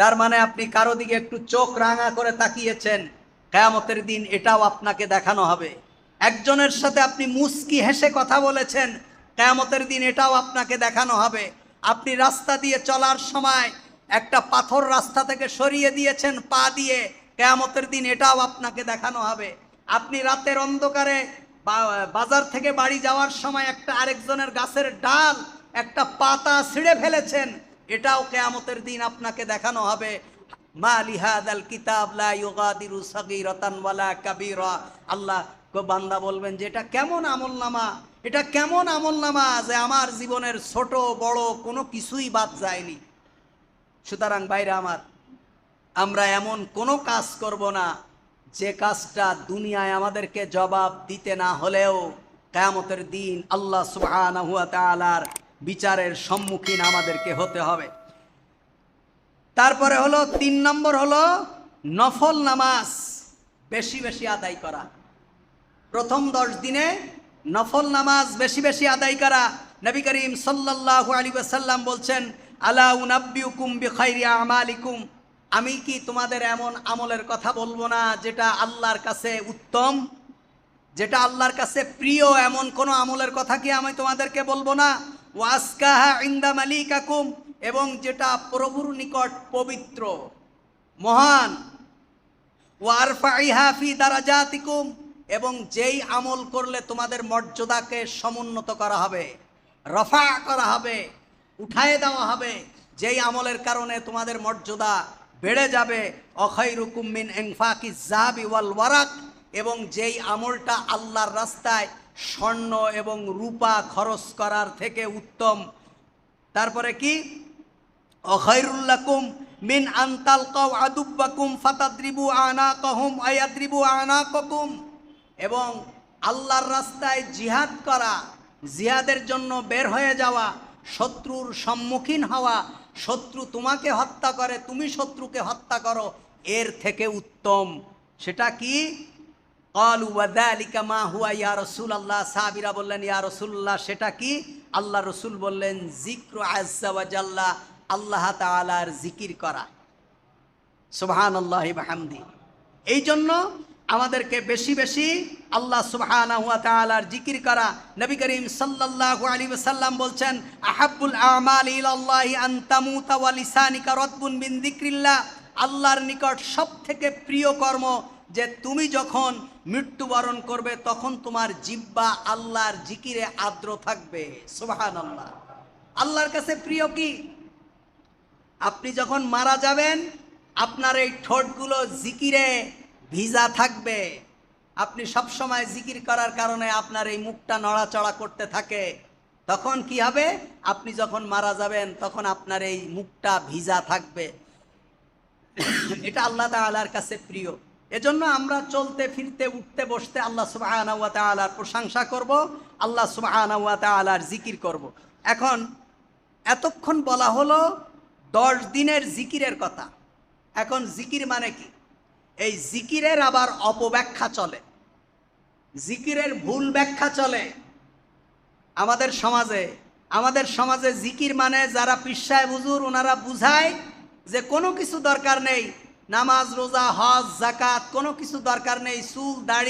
তার মানে আপনি কারো দিকে একটু চোখ রাঙা করে তাকিয়েছেন, কিয়ামতের দিন এটাও আপনাকে দেখানো হবে। একজনের সাথে আপনি মুস্কি হেসে কথা বলেছেন, কিয়ামতের দিন এটাও আপনাকে দেখানো হবে। আপনি রাস্তা দিয়ে চলার সময় একটা পাথর রাস্তা থেকে সরিয়ে দিয়েছেন পা দিয়ে, কিয়ামতের দিন এটাও আপনাকে দেখানো হবে। আপনি রাতের অন্ধকারে বাজার থেকে বাড়ি যাওয়ার সময় একটা আরেকজনের গাছের ডাল, একটা পাতা ছিঁড়ে ফেলেছেন, এটাও কিয়ামতের দিন আপনাকে দেখানো হবে। মা লিহাদাল কিতাব লা ইউগাদিরু সাগীরাতান ওয়ালা কাবীরা। আল্লাহ বান্দা বলবেন যে এটা কেমন আমলনামা, এটা কেমন আমলনামা যে আমার জীবনের ছোট বড় কোনো কিছুই বাদ যায়নি। সুতরাং ভাইরা আমার, আমরা এমন কোনো কাজ করব না যে কাজটা দুনিয়ায় আমাদেরকে জবাব দিতে না হলেও কিয়ামতের দিন আল্লাহ সুবহানাহু ওয়া তাআলার বিচারের সম্মুখীন আমাদেরকে হতে হবে। তারপরে হলো 3 নম্বর হলো নফল নামাজ বেশি বেশি আদায় করা। প্রথম 10 দিনে নফল নামাজ বেশি বেশি আদায় করা। নবী করিম সাল্লাল্লাহু আলাইহি ওয়াসাল্লাম বলছেন, আলা উনাব্বিউকুম বিখাইরি আমালিকুম, আমি কি তোমাদের এমন আমলের কথা বলবো না যেটা আল্লাহর কাছে উত্তম, যেটা আল্লাহর কাছে প্রিয়, এমন কোন আমলের কথা কি আমি তোমাদেরকে বলবো না? ওয়াসকাহা ইনদা মালিকাকুম, এবং যেটা প্রভুর নিকট পবিত্র মহান। ওয়ারফাইহা ফি দারাজাতিকুম, এবং যেই আমল করলে তোমাদের মর্যাদাকে সমুন্নত করা হবে, রফা করা হবে, উঠায়ে দেওয়া হবে, যেই আমলের কারণে তোমাদের মর্যাদা বেড়ে যাবে। অখাইরুকুম মিন ইনফাকিজ যাহাবি ওয়াল ওয়ারাক, এবং যেই আমলটা আল্লাহর রাস্তায় স্বর্ণ এবং রূপা খরচ করার থেকে উত্তম। তারপরে কি? অখাইরুল লাকুম মিন আন তালকাউ আদুব্বাকুম ফাতাদরিবু আনাকাহুম আয়াদরিবু আনাকাকুম, এবং আল্লাহর রাস্তায় জিহাদ করা, জিহাদের জন্য বের হয়ে যাওয়া, শত্রুর সম্মুখীন হওয়া, শত্রু তোমাকে হত্যা করে তুমি শত্রুকে হত্যা করো, এর থেকে উত্তম। সেটা কি? ক্বালু ওয়া যালিকা মা হুয়া ইয়া রাসূলুল্লাহ, সাহাবীরা বললেন ইয়া রাসূলুল্লাহ সেটা কি? আল্লাহ রাসূল বললেন যিকরু আযজা ওয়া জাল্লা, আল্লাহ তাআলার জিকির করা। সুবহানাল্লাহি ওয়া বিহামদি। এই জন্য আমাদেরকে বেশি বেশি আল্লাহ সুবহানাহু ওয়া তাআলার জিকির করা। নবী করিম সাল্লাল্লাহু আলাইহি ওয়াসাল্লাম বলছেন, আহাব্বুল আমালি ইলাল্লাহি আন তামুতা ওয়া লিসানিকা রাতবুন মিন যিকরিল্লাহ, আল্লাহর নিকট সবথেকে প্রিয় কর্ম যে তুমি যখন মৃত্যুবরণ করবে তখন তোমার জিহ্বা আল্লাহর জিকিরে আর্দ্র থাকবে। সুবহানাল্লাহ। আল্লাহর কাছে প্রিয় কি? আপনি যখন মারা যাবেন আপনার এই ঠোঁটগুলো জিকিরে ভিজা থাকবে। আপনি সব সময় জিকির করার কারণে আপনার এই মুখটা নড়াচড়া করতে থাকে। তখন কি হবে? আপনি যখন মারা যাবেন তখন আপনার এই মুখটা ভিজা থাকবে। এটা আল্লাহ তাআলার কাছে প্রিয়। এজন্য আমরা চলতে ফিরতে উঠতে বসতে আল্লাহ সুবহানাহু ওয়া তাআলার প্রশংসা করব, আল্লাহ সুবহানাহু ওয়া তাআলার জিকির করব। এখন এতক্ষণ বলা হলো 10 দিনের জিকিরের কথা। এখন জিকির মানে কি? এই জিকিরের আবার অপব্যাখ্যা চলে, জিকিরের ভুল ব্যাখ্যা চলে আমাদের সমাজে জিকির মানে যারা পীর সাহেব হুজুর ওনারা বুঝায় যে কোনো কিছু দরকার নেই, নামাজ রোজা হজ যাকাত কোনো কিছু দরকার নেই, চুল দাড়ি